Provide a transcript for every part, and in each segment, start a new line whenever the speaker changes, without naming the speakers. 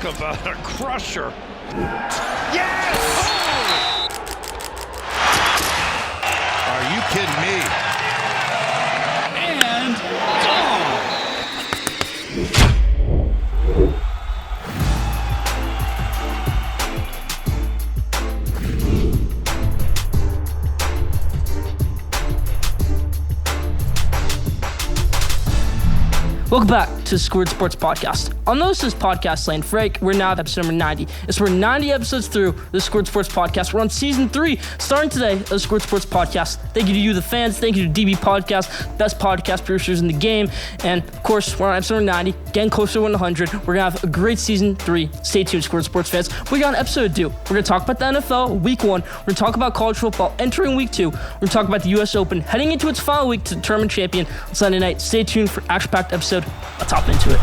Talk about a crusher. Yes! Oh!
Are you kidding me?
And gone!
Welcome back to the Schoolyard Sports Podcast. I'll notice this podcast lane. Frank, we're now at episode number 90. We're 90 episodes through the Schoolyard Sports Podcast. We're on season 3, starting today of the Schoolyard Sports Podcast. Thank you to you, the fans. Thank you to DB Podcast, best podcast producers in the game. And, of course, we're on episode number 90, getting closer to 100. We're going to have a great season 3. Stay tuned, Schoolyard Sports fans. We got an episode due. We're going to talk about the NFL, week 1. We're going to talk about college football entering week 2. We're going to talk about the U.S. Open heading into its final week to determine champion on Sunday night. Stay tuned for action-packed episode. Let's hop into it.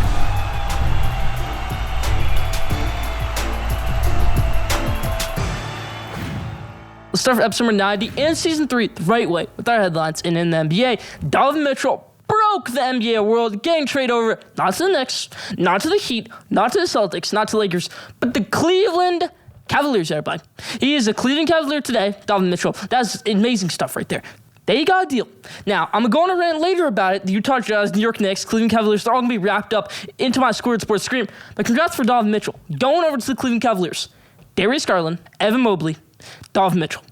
Let's start with episode number 90 and season 3 the right way with our headlines. And in the NBA, Donovan Mitchell broke the NBA world, getting traded over not to the Knicks, not to the Heat, not to the Celtics, not to the Lakers, but the Cleveland Cavaliers, everybody. He is a Cleveland Cavalier today, Donovan Mitchell. That's amazing stuff right there. They got a deal. Now, I'm going to go on a rant later about it. The Utah Jazz, New York Knicks, Cleveland Cavaliers, they're all going to be wrapped up into my Schoolyard Sports Scream. But congrats for Donovan Mitchell. Going over to the Cleveland Cavaliers. Darius Garland, Evan Mobley, Donovan Mitchell.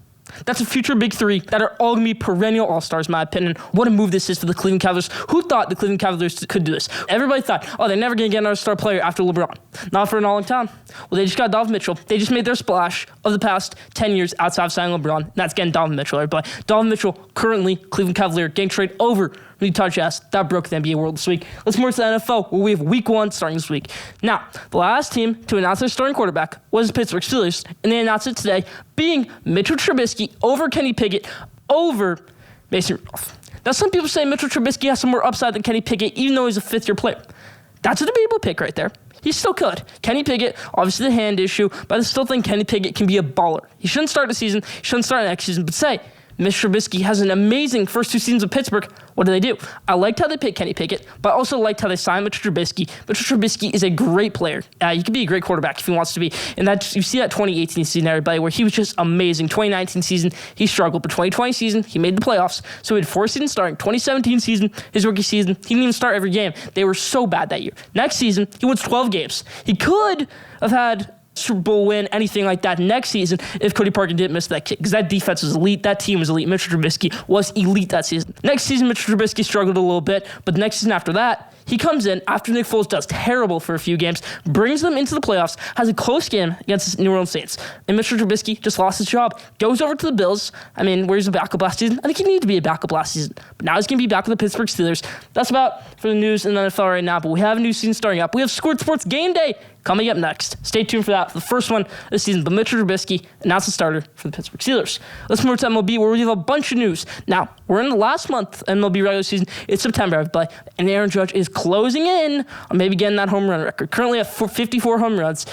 That's a future big 3 that are all going to be perennial all-stars, in my opinion. What a move this is for the Cleveland Cavaliers. Who thought the Cleveland Cavaliers could do this? Everybody thought, they're never going to get another star player after LeBron. Not for a long time. Well, they just got Donovan Mitchell. They just made their splash of the past 10 years outside of signing LeBron. And that's getting Donovan Mitchell, everybody. Donovan Mitchell, currently Cleveland Cavalier, getting traded over the Utah Jazz. That broke the NBA world this week. Let's move to the NFL, where we have week 1 starting this week. Now, the last team to announce their starting quarterback was the Pittsburgh Steelers, and they announced it today, being Mitchell Trubisky over Kenny Pickett over Mason Rudolph. Now, some people say Mitchell Trubisky has some more upside than Kenny Pickett, even though he's a 5th-year player. That's a debatable pick right there. He still could. Kenny Pickett, obviously the hand issue, but I still think Kenny Pickett can be a baller. He shouldn't start the season. He shouldn't start next season, but say, Mr. Trubisky has an amazing first 2 seasons of Pittsburgh. What do? I liked how they picked Kenny Pickett, but I also liked how they signed Mitchell Trubisky. Mitchell Trubisky is a great player. He could be a great quarterback if he wants to be. And that you see that 2018 season, everybody, where he was just amazing. 2019 season, he struggled, but 2020 season, he made the playoffs. So he had 4 seasons starting. 2017 season, his rookie season, he didn't even start every game. They were so bad that year. Next season, he wins 12 games. He could have had Super Bowl win, anything like that next season if Cody Parkey didn't miss that kick, because that defense was elite, that team was elite. Mitchell Trubisky was elite that season. Next season, Mitchell Trubisky struggled a little bit, but the next season after that, he comes in after Nick Foles does terrible for a few games, brings them into the playoffs, has a close game against the New Orleans Saints, and Mitchell Trubisky just lost his job, goes over to the Bills. I mean, where he's a backup last season? I think he needed to be a backup last season, but now he's going to be back with the Pittsburgh Steelers. That's about for the news in the NFL right now, but we have a new season starting up. We have Schoolyard Sports Game Day coming up next. Stay tuned for that, for the first one this season. But Mitchell Trubisky announced the starter for the Pittsburgh Steelers. Let's move to MLB, where we have a bunch of news. Now, we're in the last month of MLB regular season. It's September, everybody, and Aaron Judge is closing in on maybe getting that home run record. Currently at 54 home runs.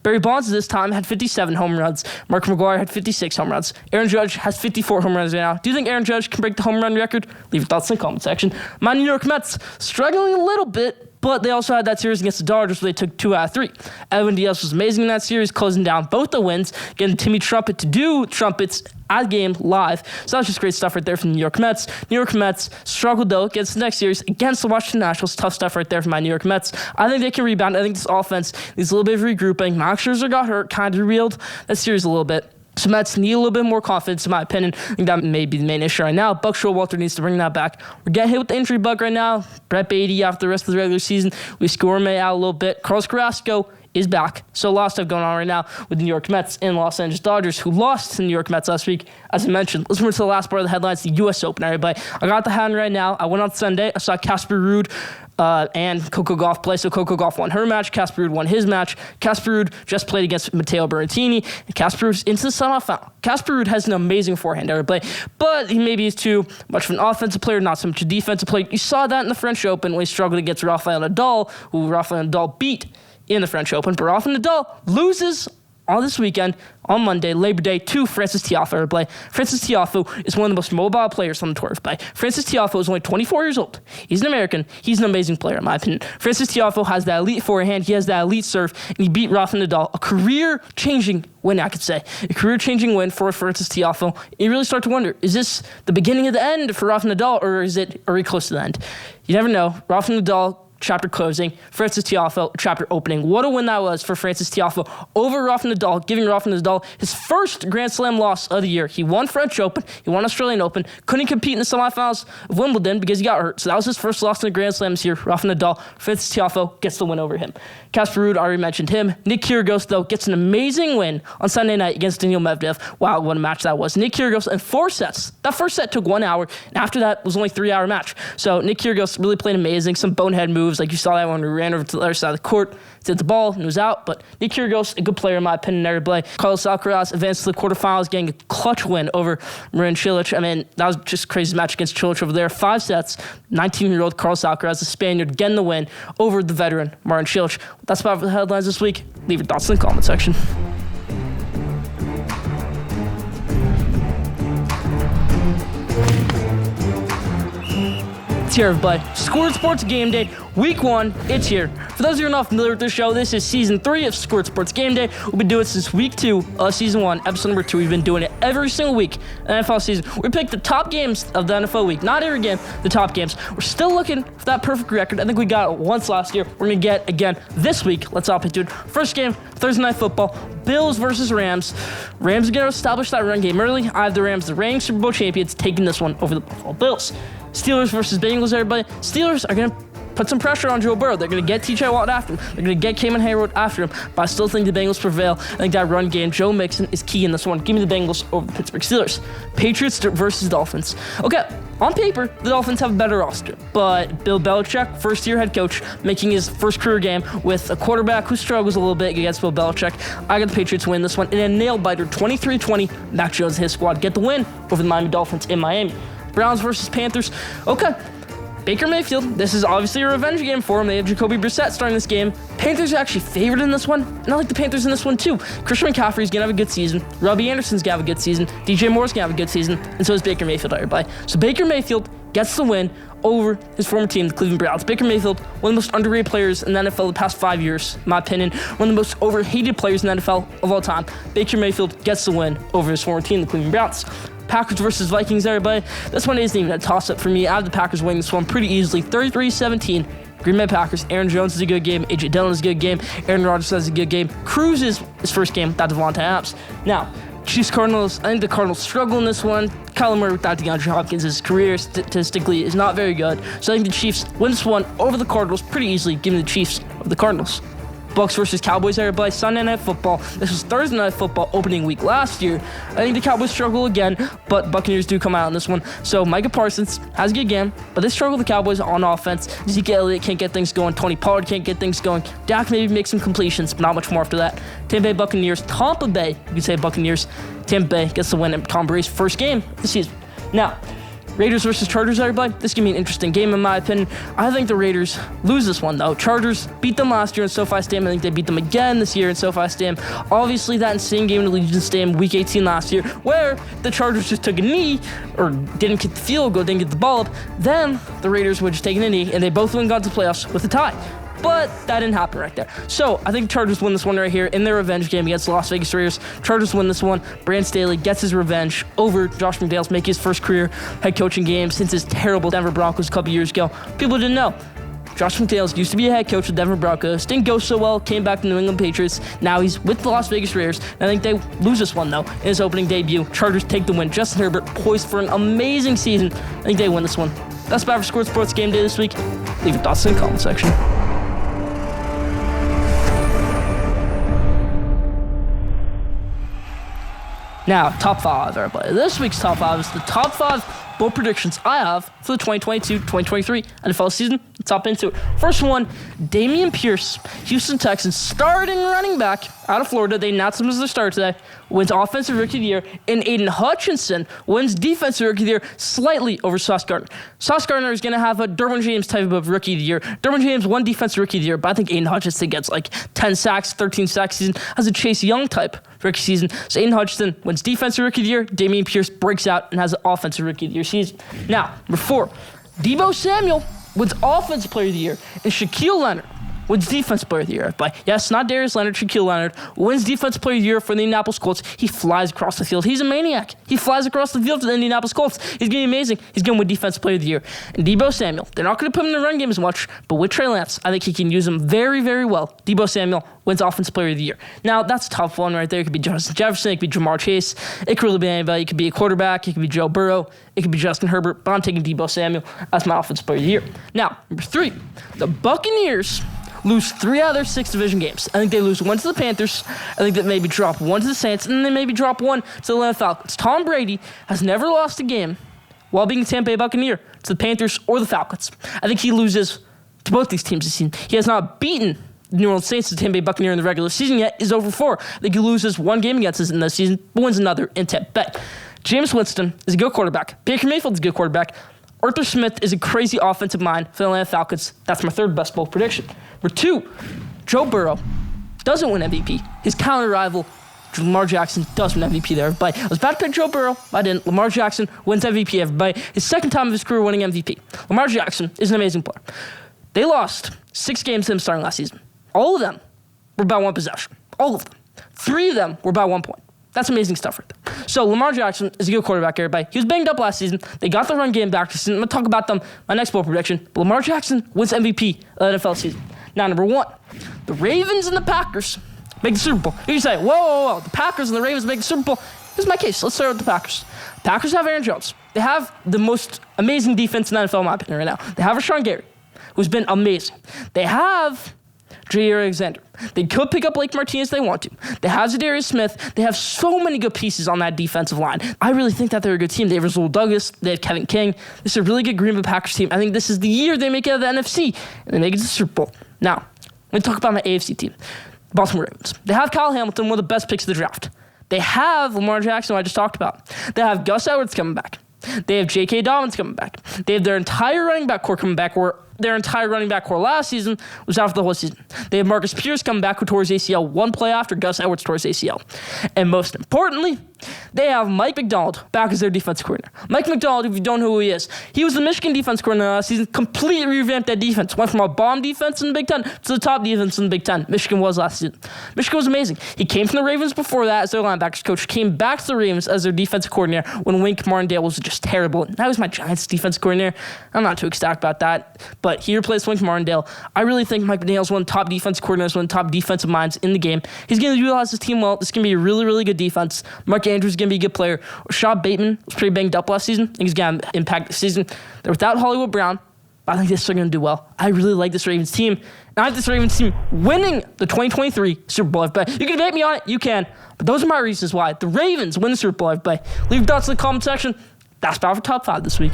Barry Bonds this time had 57 home runs. Mark McGwire had 56 home runs. Aaron Judge has 54 home runs right now. Do you think Aaron Judge can break the home run record? Leave your thoughts in the comment section. My New York Mets struggling a little bit, but they also had that series against the Dodgers where they took 2 out of 3. Evan Diaz was amazing in that series, closing down both the wins, getting Timmy Trumpet to do trumpets at game live. So that's just great stuff right there from the New York Mets. New York Mets struggled, though, against the next series against the Washington Nationals. Tough stuff right there from my New York Mets. I think they can rebound. I think this offense needs a little bit of regrouping. Max Scherzer got hurt, kind of reeled that series a little bit. So Mets need a little bit more confidence, in my opinion. I think that may be the main issue right now. Buck Showalter needs to bring that back. We're getting hit with the injury bug right now. Brett Beatty after the rest of the regular season. We score May out a little bit. Carlos Carrasco is back. So a lot of stuff going on right now with the New York Mets and Los Angeles Dodgers, who lost to the New York Mets last week. As I mentioned, let's move to the last part of the headlines, the U.S. Open, everybody. I got the hand right now. I went on Sunday. I saw Casper Ruud and Coco Gauff play. So Coco Gauff won her match. Casper Ruud won his match. Casper Ruud just played against Matteo Berrettini. And Casper Ruud's into the semifinal. Casper Ruud has an amazing forehand, everybody. But he maybe is too much of an offensive player, not so much a defensive player. You saw that in the French Open when he struggled against Rafael Nadal, who Rafael Nadal beat in the French Open. But Rafael Nadal loses on this weekend, on Monday, Labor Day, to Francis Tiafoe to play. Francis Tiafoe is one of the most mobile players on the tour to play. Francis Tiafoe is only 24 years old. He's an American. He's an amazing player, in my opinion. Francis Tiafoe has that elite forehand. He has that elite serve, and he beat Rafael Nadal. A career-changing win, I could say. A career-changing win for Francis Tiafoe. You really start to wonder, is this the beginning of the end for Rafael Nadal, or are we close to the end? You never know. Rafael Nadal, chapter closing. Francis Tiafoe, chapter opening. What a win that was for Francis Tiafoe over Rafael Nadal, giving Rafael Nadal his first Grand Slam loss of the year. He won French Open. He won Australian Open. Couldn't compete in the semifinals of Wimbledon because he got hurt. So that was his first loss in the Grand Slam this year. Rafael Nadal, Francis Tiafoe gets the win over him. Casper Ruud, already mentioned him. Nick Kyrgios, though, gets an amazing win on Sunday night against Daniil Medvedev. Wow, what a match that was. Nick Kyrgios in 4 sets. That first set took 1 hour, and after that was only a 3-hour match. So Nick Kyrgios really played amazing. Some bonehead moves, like you saw that when we ran over to the other side of the court, did the ball, and it was out. But Nick Kyrgios, a good player in my opinion, there to play. Carlos Alcaraz advanced to the quarterfinals, getting a clutch win over Marin Cilic. I mean, that was just a crazy match against Cilic over there. 5 sets, 19-year-old Carlos Alcaraz, the Spaniard, getting the win over the veteran Marin Cilic. That's about the headlines this week. Leave your thoughts in the comment section. It's here, everybody. Schoolyard Sports Game Day, Week 1, it's here. For those of you who are not familiar with this show, this is Season 3 of Schoolyard Sports Game Day. We've been doing it since Week 2 of Season 1, Episode number 2. We've been doing it every single week in the NFL season. We picked the top games of the NFL week. Not every game, the top games. We're still looking for that perfect record. I think we got it once last year. We're going to get again this week. Let's hop into it. First game, Thursday Night Football, Bills versus Rams. Rams are going to establish that run game early. I have the Rams, the reigning Super Bowl champions, taking this one over the Buffalo Bills. Steelers versus Bengals, everybody. Steelers are going to put some pressure on Joe Burrow. They're going to get T.J. Watt after him. They're going to get Cayman Hayward after him. But I still think the Bengals prevail. I think that run game, Joe Mixon, is key in this one. Give me the Bengals over the Pittsburgh Steelers. Patriots versus Dolphins. Okay, on paper, the Dolphins have a better roster. But Bill Belichick, first-year head coach, making his first career game with a quarterback who struggles a little bit against Bill Belichick. I got the Patriots win this one in a nail-biter, 23-20. Mac Jones and his squad get the win over the Miami Dolphins in Miami. Browns versus Panthers. Okay, Baker Mayfield, this is obviously a revenge game for him. They have Jacoby Brissett starting this game. Panthers are actually favored in this one, and I like the Panthers in this one too. Christian McCaffrey's going to have a good season. Robbie Anderson's going to have a good season. DJ Moore's going to have a good season, and so is Baker Mayfield, everybody. So Baker Mayfield gets the win over his former team, the Cleveland Browns. Baker Mayfield, one of the most underrated players in the NFL the past 5 years, in my opinion. One of the most overhated players in the NFL of all time. Baker Mayfield gets the win over his former team, the Cleveland Browns. Packers versus Vikings, everybody. This one isn't even a toss-up for me. I have the Packers winning this one pretty easily, 33-17. Green Bay Packers. Aaron Jones is a good game. A.J. Dillon is a good game. Aaron Rodgers has a good game. Cruz is his first game without Devontae Adams. Now, Chiefs Cardinals. I think the Cardinals struggle in this one. Kyler Murray without DeAndre Hopkins, his career statistically is not very good. So I think the Chiefs win this one over the Cardinals pretty easily, giving the Chiefs over the Cardinals. Bucks versus Cowboys, everybody. Sunday Night Football. This was Thursday Night Football opening week last year. I think the Cowboys struggle again, but Buccaneers do come out in this one. So Micah Parsons has a good game, but they struggle the Cowboys on offense. Zeke Elliott can't get things going. Tony Pollard can't get things going. Dak maybe makes some completions, but not much more after that. Tampa Bay Buccaneers. Tampa Bay, you could say Buccaneers. Tampa Bay gets the win in Tom Brady's first game this season. Now, Raiders versus Chargers, everybody. This can be an interesting game, in my opinion. I think the Raiders lose this one, though. Chargers beat them last year in SoFi Stadium. I think they beat them again this year in SoFi Stadium. Obviously, that insane game in Allegiant Stadium, Week 18 last year, where the Chargers just took a knee, or didn't get the field goal, didn't get the ball up. Then the Raiders would just take a knee, and they both went on to playoffs with a tie. But that didn't happen right there. So I think Chargers win this one right here in their revenge game against the Las Vegas Raiders. Chargers win this one. Brandon Staley gets his revenge over Josh McDaniels, making his first career head coaching game since his terrible Denver Broncos a couple years ago. People didn't know. Josh McDaniels used to be a head coach with Denver Broncos. Didn't go so well. Came back to New England Patriots. Now he's with the Las Vegas Raiders. And I think they lose this one, though, in his opening debut. Chargers take the win. Justin Herbert poised for an amazing season. I think they win this one. That's about for Schoolyard Sports Game Day this week. Leave your thoughts in the comment section. Now, top 5, everybody. This week's top 5 is the top 5 bold predictions I have for the 2022-2023 NFL season. Let's hop into it. First one, Dameon Pierce, Houston Texans, starting running back out of Florida. They announced him as their starter today. wins Offensive Rookie of the Year, and Aiden Hutchinson wins Defensive Rookie of the Year slightly over Sauce Gardner. Sauce Gardner is going to have a Derwin James type of Rookie of the Year. Derwin James won Defensive Rookie of the Year, but I think Aiden Hutchinson gets like 10 sacks, 13 sacks season, has a Chase Young type rookie season. So Aiden Hutchinson wins Defensive Rookie of the Year. Damian Pierce breaks out and has an Offensive Rookie of the Year season. Now, number 4, Deebo Samuel wins Offensive Player of the Year, and Shaquille Leonard wins Defensive Player of the Year. But yes, not Darius Leonard, Shaquille Leonard wins Defensive Player of the Year for the Indianapolis Colts. He flies across the field. He's a maniac. He flies across the field to the Indianapolis Colts. He's going to be amazing. He's going to win Defensive Player of the Year. And Deebo Samuel, they're not going to put him in the run game as much, but with Trey Lance, I think he can use him very, very well. Deebo Samuel wins Offensive Player of the Year. Now, that's a tough one right there. It could be Justin Jefferson. It could be Jamar Chase. It could really be anybody. It could be a quarterback. It could be Joe Burrow. It could be Justin Herbert. But I'm taking Deebo Samuel as my Offensive Player of the Year. Now, number 3, the Buccaneers lose 3 out of their 6 division games. I think they lose 1 to the Panthers. I think that maybe drop 1 to the Saints, and then they maybe drop 1 to the Atlanta Falcons. Tom Brady has never lost a game while being a Tampa Bay Buccaneer to the Panthers or the Falcons. I think he loses to both these teams this season. He has not beaten the New Orleans Saints, the Tampa Bay Buccaneer in the regular season yet, is over 4. I think he loses 1 game against us in this season, but wins another in Tampa Bay. James Winston is a good quarterback. Baker Mayfield is a good quarterback. Arthur Smith is a crazy offensive mind for the Atlanta Falcons. That's my 3rd best bowl prediction. Number 2, Joe Burrow doesn't win MVP. His counter rival, Lamar Jackson, does win MVP there, everybody. I was about to pick Joe Burrow. I didn't. Lamar Jackson wins MVP, everybody. His 2nd time of his career winning MVP. Lamar Jackson is an amazing player. They lost 6 games to him starting last season. All of them were by 1 possession. All of them. 3 of them were by 1 point. That's amazing stuff right there. So Lamar Jackson is a good quarterback, everybody. He was banged up last season. They got the run game back this season. I'm going to talk about them my next bowl prediction. But Lamar Jackson wins MVP of the NFL season. Now, number 1, the Ravens and the Packers make the Super Bowl. You can say, whoa, the Packers and the Ravens make the Super Bowl. Here's my case. Let's start with the Packers. Packers have Aaron Jones. They have the most amazing defense in the NFL, in my opinion, right now. They have Rashawn Gary, who's been amazing. They have Jair Alexander. They could pick up Blake Martinez if they want to. They have Zadarius Smith. They have so many good pieces on that defensive line. I really think that they're a good team. They have Rasul Douglas. They have Kevin King. This is a really good Green Bay Packers team. I think this is the year they make it out of the NFC, and they make it to the Super Bowl. Now, let me talk about my AFC team, the Baltimore Ravens. They have Kyle Hamilton, one of the best picks of the draft. They have Lamar Jackson, who I just talked about. They have Gus Edwards coming back. They have J.K. Dobbins coming back. They have their entire running back core coming back, where their entire running back core last season was out for the whole season. They have Marcus Pierce coming back, who tore his ACL 1 play after Gus Edwards tore his ACL. And most importantly, they have Mike Macdonald back as their defense coordinator. Mike Macdonald, if you don't know who he is, he was the Michigan defense coordinator last season, completely revamped that defense. Went from a bomb defense in the Big Ten to the top defense in the Big Ten. Michigan was last season. Michigan was amazing. He came from the Ravens before that as their linebackers coach, came back to the Ravens as their defensive coordinator when Wink Martindale was just terrible. That was my Giants defense coordinator. I'm not too ecstatic about that, but he replaced Wink Martindale. I really think Mike McDaniel's one of the top defensive coordinators, one of the top defensive minds in the game. He's going to utilize his team well. This is going to be a really, really good defense. Mark Andrews is going to be a good player. Rashad Bateman was pretty banged up last season. I think he's going to impact this season. They're without Hollywood Brown, but I think they're still going to do well. I really like this Ravens team. And I have this Ravens team winning the 2023 Super Bowl. Everybody. You can debate me on it. You can. But those are my reasons why the Ravens win the Super Bowl. Everybody. Leave your thoughts in the comment section. That's about for top 5 this week.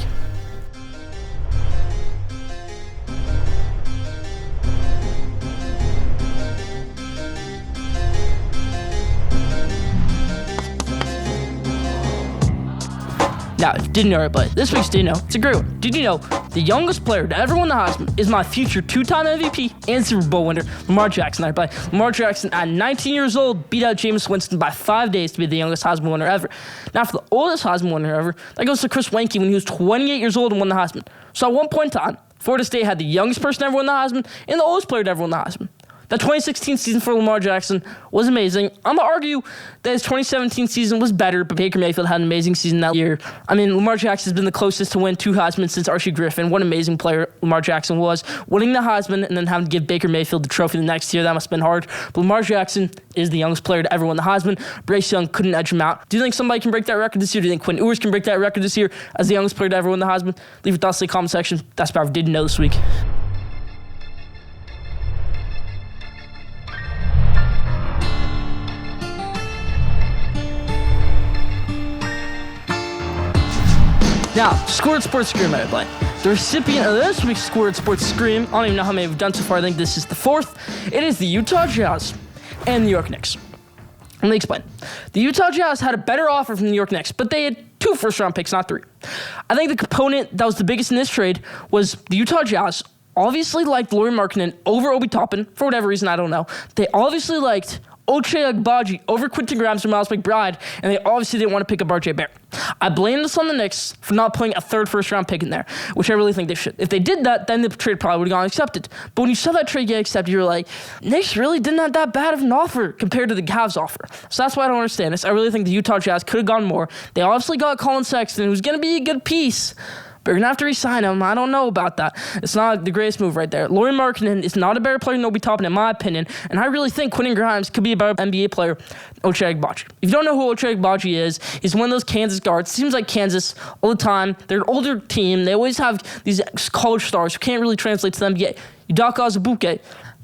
Now, if you didn't know it, but this week's Did You Know, it's a great one. Did you know the youngest player to ever win the Heisman is my future 2-time MVP and Super Bowl winner, Lamar Jackson. Everybody. Lamar Jackson, at 19 years old, beat out Jameis Winston by 5 days to be the youngest Heisman winner ever. Now, for the oldest Heisman winner ever, that goes to Chris Weinke when he was 28 years old and won the Heisman. So at one point in time, Florida State had the youngest person to ever win the Heisman and the oldest player to ever win the Heisman. That 2016 season for Lamar Jackson was amazing. I'm going to argue that his 2017 season was better, but Baker Mayfield had an amazing season that year. I mean, Lamar Jackson has been the closest to win 2 Heisman since Archie Griffin. What an amazing player Lamar Jackson was. Winning the Heisman and then having to give Baker Mayfield the trophy the next year, that must have been hard. But Lamar Jackson is the youngest player to ever win the Heisman. Bryce Young couldn't edge him out. Do you think somebody can break that record this year? Do you think Quinn Ewers can break that record this year as the youngest player to ever win the Heisman? Leave your thoughts in the comment section. That's about what I didn't know this week. Now, Schoolyard Sports Scream, everybody. The recipient of this week's Schoolyard Sports Scream, I don't even know how many we've done so far. I think this is the 4th. It is the Utah Jazz and New York Knicks. Let me explain. The Utah Jazz had a better offer from the New York Knicks, but they had 2 first-round picks, not 3. I think the component that was the biggest in this trade was the Utah Jazz obviously liked Lauri Markkanen over Obi Toppin, for whatever reason, I don't know. They obviously liked Ochai Agbaji over Quentin Grimes or Miles McBride, and they obviously didn't want to pick up RJ Barrett. I blame this on the Knicks for not putting a 3rd first-round pick in there, which I really think they should. If they did that, then the trade probably would have gone accepted. But when you saw that trade get accepted, you were like, Knicks really didn't have that bad of an offer compared to the Cavs offer. So that's why I don't understand this. I really think the Utah Jazz could have gone more. They obviously got Colin Sexton, who's going to be a good piece, but you're going to have to re-sign him. I don't know about that. It's not the greatest move right there. Lauri Markkanen is not a better player than Obi Toppin, in my opinion, and I really think Quentin Grimes could be a better NBA player than Ochai Agbaji. If you don't know who Ochai Agbaji is, he's one of those Kansas guards. It seems like Kansas all the time. They're an older team. They always have these college stars who can't really translate to the NBA. Udoka Azubuike,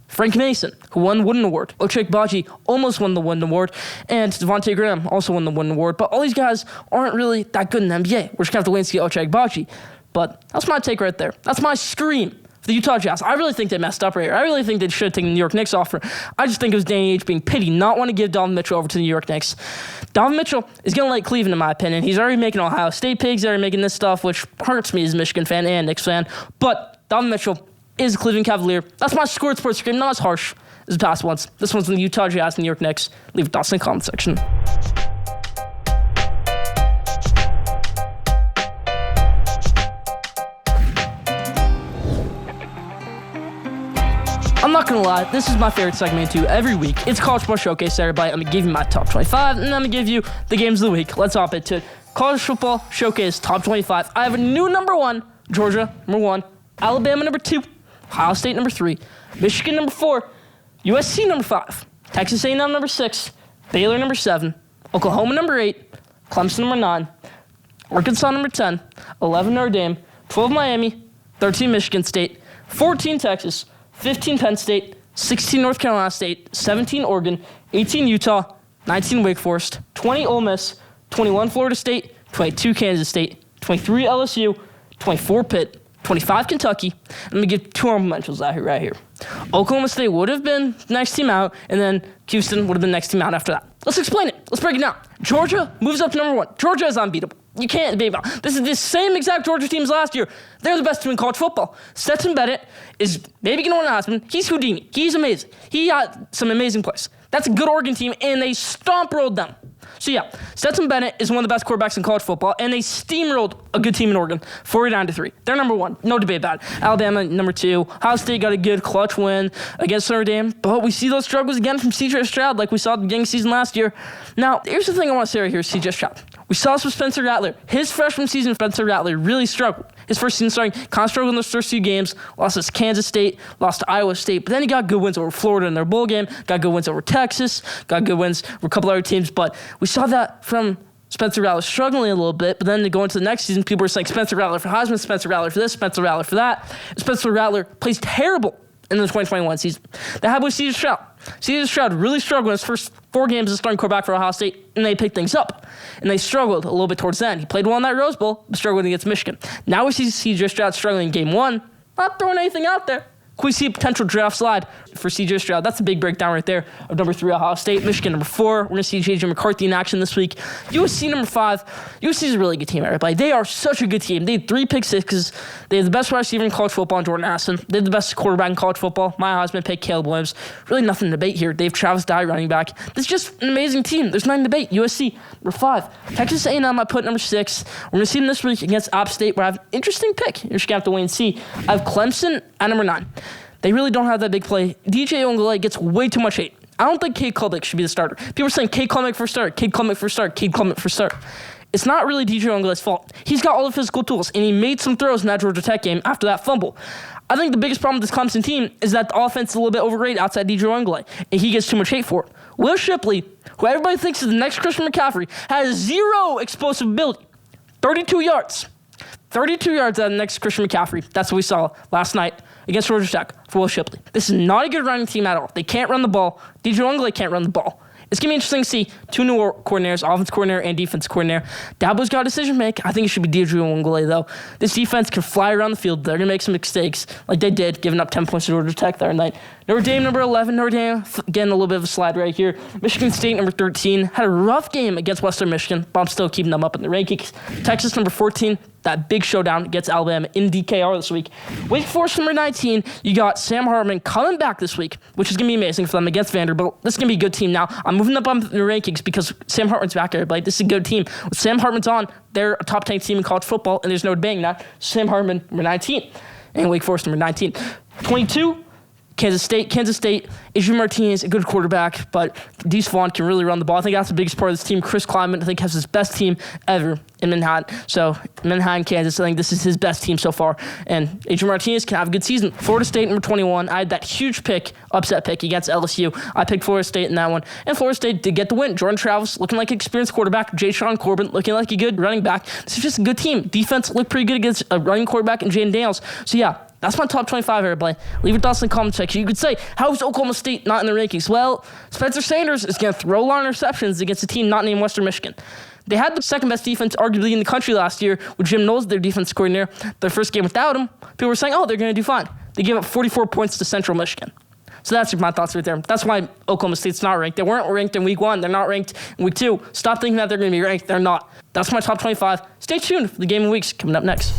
Frank Mason, who won the Wooden Award. Ochai Agbaji almost won the Wooden Award. And Devontae Graham also won the Wooden Award. But all these guys aren't really that good in the NBA. We're just going to have to wait and see Ochai Agbaji. But that's my take right there. That's my scream for the Utah Jazz. I really think they messed up right here. I really think they should have taken the New York Knicks offer. I just think it was Danny Ainge being petty, not want to give Donovan Mitchell over to the New York Knicks. Donovan Mitchell is going to like Cleveland, in my opinion. He's already making Ohio State pigs. He's already making this stuff, which hurts me as a Michigan fan and Knicks fan. But Donovan Mitchell is a Cleveland Cavalier. That's my Schoolyard Sports scream. Not as harsh as the past ones. This one's in the Utah Jazz and New York Knicks. Leave your thoughts in the comment section. I'm not going to lie, this is my favorite segment too every week. It's College Football Showcase, everybody. I'm going to give you my top 25, and then I'm going to give you the games of the week. Let's hop into it. College Football Showcase top 25. I have a new number 1, Georgia, number 1, Alabama, number 2, Ohio State, number 3, Michigan, number 4, USC, number 5, Texas A&M, number 6, Baylor, number 7, Oklahoma, number 8, Clemson, number 9, Arkansas, number 10, 11, Notre Dame, 12, Miami, 13, Michigan State, 14, Texas, 15 Penn State, 16 North Carolina State, 17 Oregon, 18 Utah, 19 Wake Forest, 20 Ole Miss, 21 Florida State, 22 Kansas State, 23 LSU, 24 Pitt, 25 Kentucky. I'm going to give 2 honorable mentions out here, right here. Oklahoma State would have been next team out, and then Houston would have been next team out after that. Let's explain it. Let's break it down. Georgia moves up to number 1. Georgia is unbeatable. You can't debate about it. This is the same exact Georgia team as last year. They're the best team in college football. Stetson Bennett is maybe going to win a Heisman. He's Houdini. He's amazing. He got some amazing plays. That's a good Oregon team, and they stomp-rolled them. So, yeah, Stetson Bennett is one of the best quarterbacks in college football, and they steamrolled a good team in Oregon, 49-3. They're number 1. No debate about it. Alabama, number 2. Ohio State got a good clutch win against Notre Dame, but we see those struggles again from C.J. Stroud like we saw at the beginning of the season last year. Now, here's the thing I want to say right here, C.J. Stroud. We saw this with Spencer Rattler. His freshman season, Spencer Rattler really struggled. His first season starting, kind of struggled in those first 2 games. Lost to Kansas State, lost to Iowa State. But then he got good wins over Florida in their bowl game. Got good wins over Texas. Got good wins over a couple other teams. But we saw that from Spencer Rattler struggling a little bit. But then to go into the next season, people were saying Spencer Rattler for Heisman, Spencer Rattler for this, Spencer Rattler for that. Spencer Rattler plays terrible in the 2021 season. That happened with C.J. Stroud. C.J. Stroud really struggled in his first 4 games as starting quarterback for Ohio State, and they picked things up. And they struggled a little bit towards the end. He played well in that Rose Bowl, but struggled against Michigan. Now we see C.J. Stroud struggling in game 1, not throwing anything out there. Could we see a potential draft slide for C.J. Stroud? That's a big breakdown right there of number 3, Ohio State. Michigan, number 4. We're going to see J.J. McCarthy in action this week. USC, number 5. USC is a really good team, everybody. They are such a good team. They had 3 pick sixes. They have the best wide receiver in college football in Jordan Addison. They have the best quarterback in college football. My Heisman pick, Caleb Williams. Really nothing to debate here. They have Travis Dye running back. This is just an amazing team. There's nothing to debate. USC, number 5. Texas A&M, I put number 6. We're going to see them this week against App State, where I have an interesting pick. You're just going to have to wait and see. I have Clemson at number 9. They really don't have that big play. DJ Ongole gets way too much hate. I don't think Cade Klubnik should be the starter. People are saying Cade Klubnik for start, Cade Klubnik for start, Cade Klubnik for start. It's not really DJ Ongole's fault. He's got all the physical tools, and he made some throws in that Georgia Tech game after that fumble. I think the biggest problem with this Clemson team is that the offense is a little bit overrated outside DJ Ongole, and he gets too much hate for it. Will Shipley, who everybody thinks is the next Christian McCaffrey, has 0 explosive ability. 32 yards. 32 yards out of the next Christian McCaffrey. That's what we saw last night against Georgia Tech for Will Shipley. This is not a good running team at all. They can't run the ball. DJ Ongole can't run the ball. It's going to be interesting to see two new coordinators, offense coordinator and defense coordinator. Dabo's got a decision to make. I think it should be Deirdre Wongole, though. This defense can fly around the field. They're going to make some mistakes, like they did, giving up 10 points to Georgia Tech the other night. Notre Dame, number 11. Notre Dame, getting a little bit of a slide right here. Michigan State, number 13. Had a rough game against Western Michigan, but I'm still keeping them up in the rankings. Texas, number 14. That big showdown against Alabama in DKR this week. Wake Forest, number 19. You got Sam Hartman coming back this week, which is going to be amazing for them against Vanderbilt. This is going to be a good team now. I'm moving up on the rankings because Sam Hartman's back there. Like, this is a good team. With Sam Hartman's on, they're a top 10 team in college football, and there's no debating that. Sam Hartman, number 19. And Wake Forest, number 19. 22. Kansas State, Adrian Martinez, a good quarterback, but Deuce Vaughn can really run the ball. I think that's the biggest part of this team. Chris Kleiman, I think, has his best team ever in Manhattan. So, Manhattan, Kansas, I think this is his best team so far. And Adrian Martinez can have a good season. Florida State, number 21. I had that huge upset pick against LSU. I picked Florida State in that one. And Florida State did get the win. Jordan Travis looking like an experienced quarterback. Jay Sean Corbin looking like a good running back. This is just a good team. Defense looked pretty good against a running quarterback and Jaden Daniels. So, yeah. That's my top 25, everybody. Leave your thoughts in the comment section. You could say, how is Oklahoma State not in the rankings? Well, Spencer Sanders is going to throw a lot of interceptions against a team not named Western Michigan. They had the second best defense, arguably, in the country last year with Jim Knowles, their defense coordinator. Their first game without him, people were saying, they're going to do fine. They gave up 44 points to Central Michigan. So that's my thoughts right there. That's why Oklahoma State's not ranked. They weren't ranked in week 1. They're not ranked in week 2. Stop thinking that they're going to be ranked. They're not. That's my top 25. Stay tuned for the Game of Weeks coming up next.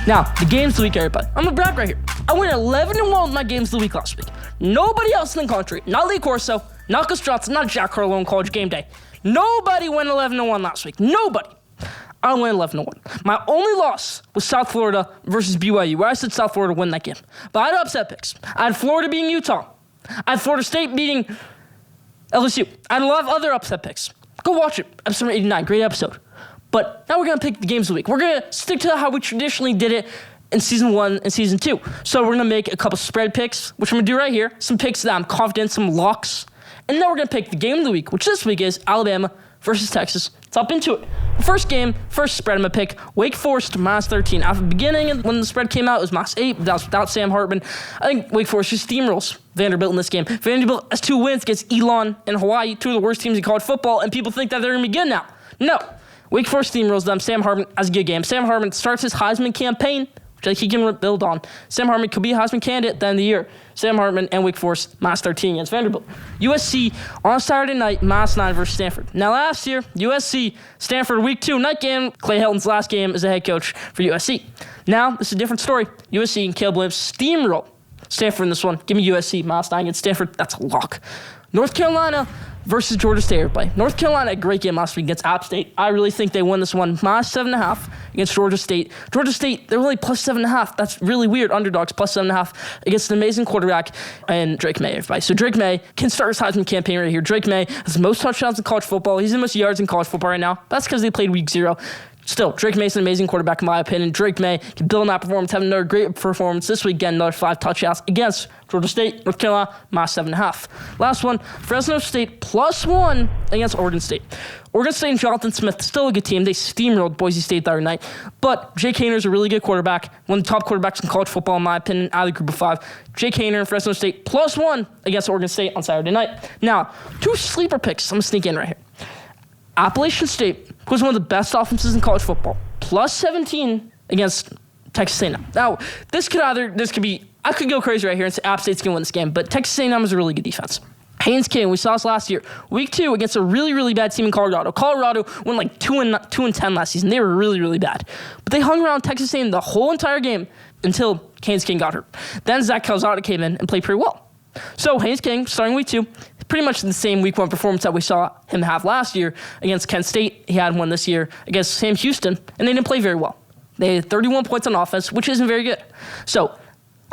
Now, the games of the week, everybody. I'm going to brag right here. I went 11-1 with my games of the week last week. Nobody else in the country, not Lee Corso, not Gus Johnson, not Jack Harlow in College Game Day. Nobody went 11-1 last week. Nobody. I went 11-1. My only loss was South Florida versus BYU, where I said South Florida win that game. But I had upset picks. I had Florida beating Utah. I had Florida State beating LSU. I had a lot of other upset picks. Go watch it. Episode 89. Great episode. But now we're going to pick the games of the week. We're going to stick to how we traditionally did it in Season 1 and Season 2. So we're going to make a couple spread picks, which I'm going to do right here. Some picks that I'm confident, some locks. And then we're going to pick the game of the week, which this week is Alabama versus Texas. Let's hop into it. First game, first spread I'm going to pick, Wake Forest -13. At the beginning, when the spread came out, it was -8, but that was without Sam Hartman. I think Wake Forest just steamrolls Vanderbilt in this game. Vanderbilt has 2 wins against Elon and Hawaii, 2 of the worst teams in college football, and people think that they're going to be good now. No. Wake Forest steamrolls them. Sam Hartman has a good game. Sam Hartman starts his Heisman campaign, which I think he can build on. Sam Hartman could be a Heisman candidate at the end of the year. Sam Hartman and Wake Forest, -13 against Vanderbilt. USC on Saturday night, -9 versus Stanford. Now last year, USC, Stanford week 2 night game. Clay Helton's last game as a head coach for USC. Now, this is a different story. USC and Caleb Williams steamroll Stanford in this one. Give me USC, -9 against Stanford. That's a lock. North Carolina versus Georgia State, everybody. North Carolina, a great game last week against App State. I really think they won this one -7.5 against Georgia State. Georgia State, they're only +7.5. That's really weird. Underdogs +7.5 against an amazing quarterback and Drake May, everybody. So Drake May can start his Heisman campaign right here. Drake May has the most touchdowns in college football. He's the most yards in college football right now. That's because they played week 0. Still, Drake May's an amazing quarterback in my opinion. Drake May can build on that performance, have another great performance this week, get another 5 touchdowns against Georgia State, North Carolina, -7.5. Last one, Fresno State +1 against Oregon State. Oregon State and Jonathan Smith, still a good team. They steamrolled Boise State the other night. But Jake Hayner's a really good quarterback, one of the top quarterbacks in college football in my opinion, out of the group of 5. Jake Hayner and Fresno State +1 against Oregon State on Saturday night. Now, 2 sleeper picks I'm going to sneak in right here. Appalachian State, who's one of the best offenses in college football, +17 against Texas A&M. Now, this could be, I could go crazy right here and say App State's going to win this game, but Texas A&M is a really good defense. Haynes King, we saw this last year, week 2 against a really, really bad team in Colorado. Colorado went like 2-10 last season. They were really, really bad. But they hung around Texas A&M the whole entire game until Haynes King got hurt. Then Zach Calzada came in and played pretty well. So Haynes King, starting week 2, pretty much the same week 1 performance that we saw him have last year against Kent State. He had one this year against Sam Houston, and they didn't play very well. They had 31 points on offense, which isn't very good. So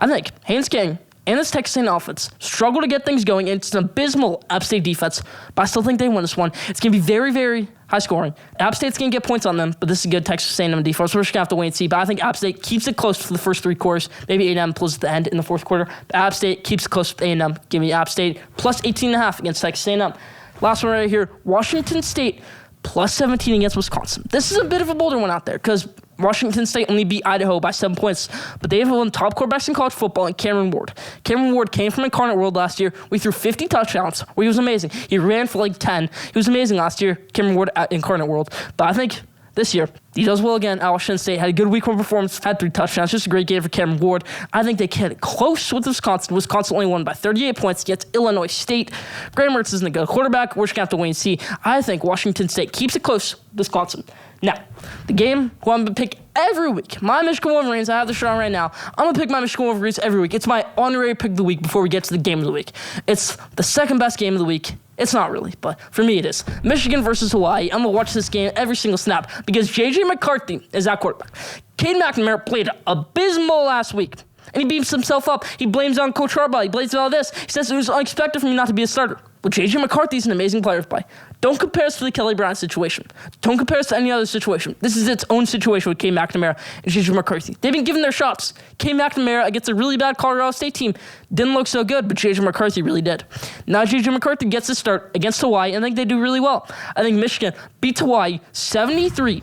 I think Haynes King and this Texas A&M offense struggle to get things going. It's an abysmal App State defense, but I still think they win this one. It's going to be very, very high scoring. App State's going to get points on them, but this is a good Texas A&M defense. We're just going to have to wait and see. But I think App State keeps it close for the first 3 quarters. Maybe A&M pulls at the end in the 4th quarter. But App State keeps it close with A&M. Give me App State +18.5 against Texas A&M. Last one right here, Washington State plus 17 against Wisconsin. This is a bit of a bolder one out there because Washington State only beat Idaho by 7 points, but they have one of the top quarterbacks in college football in Cameron Ward. Cameron Ward came from Incarnate World last year. We threw 50 touchdowns, where he was amazing. He ran for like 10. He was amazing last year, Cameron Ward at Incarnate World. But I think this year, he does well again. Washington State had a good week 1 performance, had 3 touchdowns. Just a great game for Cameron Ward. I think they get it close with Wisconsin. Wisconsin only won by 38 points against Illinois State. Graham Mertz isn't a good quarterback. We're just going to have to wait and see. I think Washington State keeps it close with Wisconsin. Now, the game who I'm going to pick every week, my Michigan Wolverines, I have the shirt on right now. I'm going to pick my Michigan Wolverines every week. It's my honorary pick of the week before we get to the game of the week. It's the second best game of the week. It's not really, but for me it is. Michigan versus Hawaii. I'm going to watch this game every single snap because J.J. McCarthy is that quarterback. Cade McNamara played abysmal last week, and he beats himself up. He blames on Coach Harbaugh. He blames all this. He says it was unexpected for me not to be a starter. But J.J. McCarthy's an amazing player to play. Don't compare us to the Kelly Bryant situation. Don't compare us to any other situation. This is its own situation with Cade McNamara and J.J. McCarthy. They've been given their shots. Cade McNamara against a really bad Colorado State team didn't look so good, but J.J. McCarthy really did. Now J.J. McCarthy gets to start against Hawaii, and I think they do really well. I think Michigan beats Hawaii 73-0.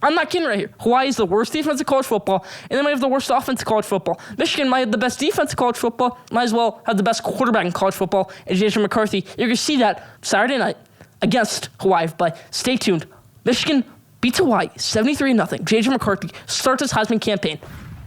I'm not kidding right here. Hawaii is the worst defense in college football, and they might have the worst offense in college football. Michigan might have the best defense in college football, might as well have the best quarterback in college football, and J.J. McCarthy. You're going to see that Saturday night against Hawaii, but stay tuned. Michigan beats Hawaii 73-0. J.J. McCarthy starts his Heisman campaign.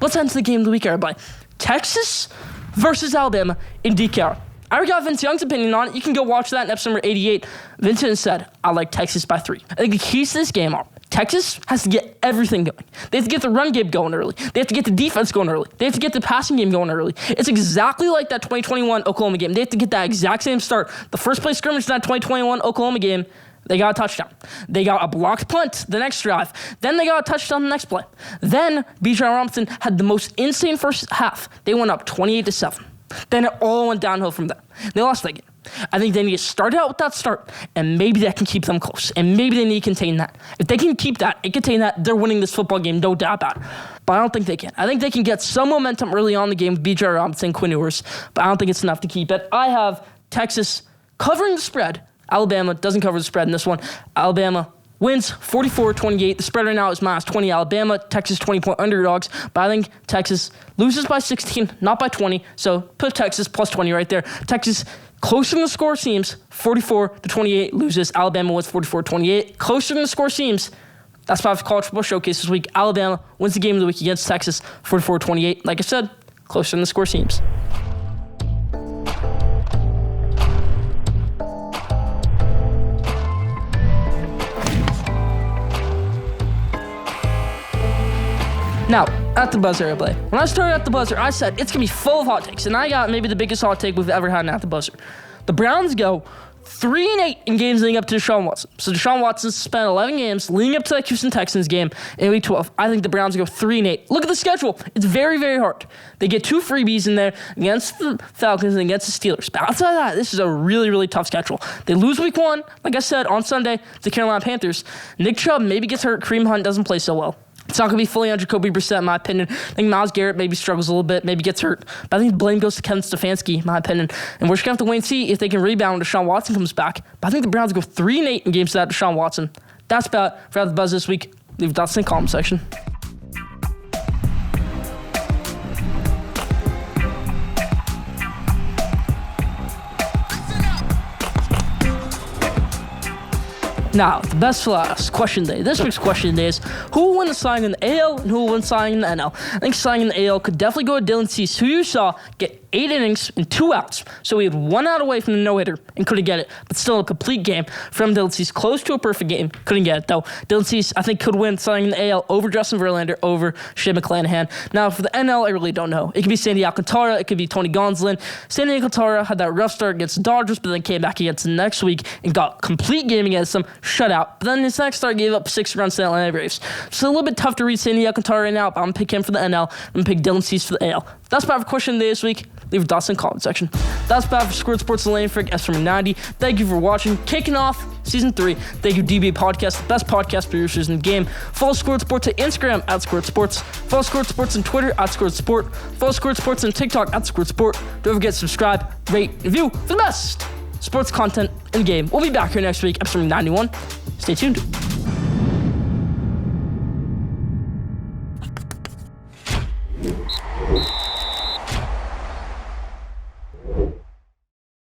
Let's end the game of the week, everybody. Texas versus Alabama in DKR. I already got Vince Young's opinion on it. You can go watch that in episode number 88. Vincent said, I like Texas by 3. I think the keys to this game are Texas has to get everything going. They have to get the run game going early. They have to get the defense going early. They have to get the passing game going early. It's exactly like that 2021 Oklahoma game. They have to get that exact same start. The first play scrimmage in that 2021 Oklahoma game, they got a touchdown. They got a blocked punt the next drive. Then they got a touchdown the next play. Then Bijan Robinson had the most insane first half. They went up 28-7. Then it all went downhill from there. They lost that game. I think they need to start out with that start, and maybe that can keep them close. And maybe they need to contain that. If they can keep that and contain that, they're winning this football game, no doubt about it. But I don't think they can. I think they can get some momentum early on in the game with B.J. Robinson, Quinn Ewers, but I don't think it's enough to keep it. I have Texas covering the spread. Alabama doesn't cover the spread in this one. Alabama wins 44-28. The spread right now is minus 20 Alabama. Texas 20-point underdogs. But I think Texas loses by 16, not by 20. So put Texas plus 20 right there. Texas closer than the score seems. 44-28 loses. Alabama wins 44-28. Closer than the score seems. That's 5 college football showcase this week. Alabama wins the game of the week against Texas 44-28. Like I said, closer than the score seems. Now, at the buzzer, everybody. When I started at the buzzer, I said it's going to be full of hot takes, and I got maybe the biggest hot take we've ever had at the buzzer. The Browns go 3-8 in games leading up to Deshaun Watson. So Deshaun Watson spent 11 games leading up to that Houston Texans game in Week 12. I think the Browns go 3-8. Look at the schedule. It's very, very hard. They get 2 freebies in there against the Falcons and against the Steelers. But outside of that, this is a really, really tough schedule. They lose Week 1, like I said, on Sunday to the Carolina Panthers. Nick Chubb maybe gets hurt. Kareem Hunt doesn't play so well. It's not going to be fully on Jacoby Brissett, in my opinion. I think Myles Garrett maybe struggles a little bit, maybe gets hurt. But I think the blame goes to Kevin Stefanski, in my opinion. And we're just going to have to wait and see if they can rebound when Deshaun Watson comes back. But I think the Browns go 3-8 in games without Deshaun Watson. That's about it for the buzz this week. Leave thoughts in the comment section. Now, the best for last, question day. This week's question day is, who will win the signing in the AL and who will win signing in the NL? I think signing in the AL could definitely go to Dylan Cease, who you saw get 8 innings and 2 outs. So he had 1 out away from the no-hitter and couldn't get it. But still a complete game from Dylan Cease. Close to a perfect game. Couldn't get it, though. Dylan Cease, I think, could win signing in the AL over Justin Verlander, over Shane McClanahan. Now, for the NL, I really don't know. It could be Sandy Alcantara. It could be Tony Gonsolin. Sandy Alcantara had that rough start against the Dodgers, but then came back against the next week and got a complete game against them. Shutout. But then his next start gave up 6 runs to the Atlanta Braves. So a little bit tough to read Sandy Alcantara right now, but I'm going to pick him for the NL. I'm going to pick Dylan Cease for the AL. That's about our question today this week. Leave your thoughts in the comment section. That's about for Schoolyard Sports and Lane Frick, episode number 90. Thank you for watching. Kicking off Season 3. Thank you, DB Podcast, the best podcast producers in the game. Follow Schoolyard Sports on Instagram, @Schoolyard Sports. Follow Schoolyard Sports on Twitter, @Schoolyard Sport. Follow Schoolyard Sports on TikTok, @Schoolyard Sport. Don't forget to subscribe, rate, review for the best sports content in game. We'll be back here next week, episode 91. Stay tuned.